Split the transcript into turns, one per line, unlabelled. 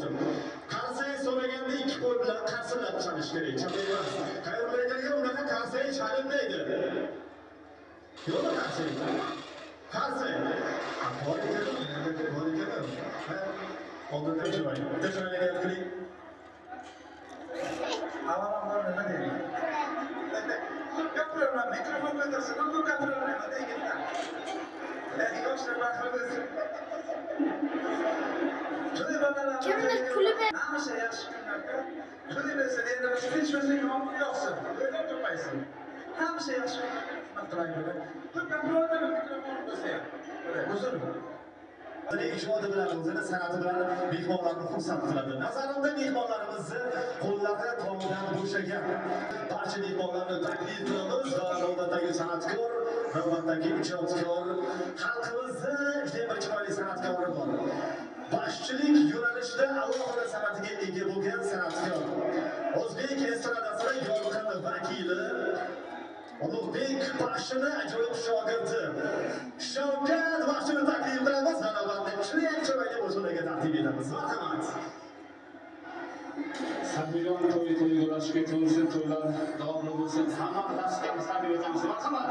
bo'lsin. Qarsak so'raganda ikki qo'l bilan qarsillab chalish kerak. Chapay emas. Qayerlarga unaqa qarsak chalinmaydi. Yo'qmi qarsak? Qarsak. Bor ekan. Oldindan chiroyli. Bitta chiroyli qiling. Avvalambor nima deydi? Gapiraman, mikrofon ko'tarsa, nima gapiraman deydi. Yoshlar baxtimiz.
Kimdir kulib
Hamma yaxshi kunlarda kulib esa endi hech bo'lsa ham yo'qsin. O'ylab turmaysin. Hamma yaxshi kunlarda ko'p mikrofon bo'lsa. Uzr. Ijodi bilan o'zini san'ati bilan mehmonlarni xursand qiladi. Nazarimda mehmonlarimizni qo'llari tomidan bo'shagan. Barcha mehmonlarni taklif qilamiz va navbatdagi san'atkor, navbatdagi ijodkor, xalqimizda juda bir chiroyli san'atkor bor. Boshchilik yo'nalishida alohida san'atiga ega bo'lgan san'atkor. O'zbek estradasida yorqin vakili Ulug'bek Baxshini ajoyib shogirdi. Shavkat Baxshini taklif qilamiz va navbatda chiroyli o'zlariga taqdim etamiz. Marhamat.
Sabirjon to'yi to'ylarga to'ysin, to'ylar davomli bo'lsin. Hamma darslarimiz taklif etamiz. Marhamat.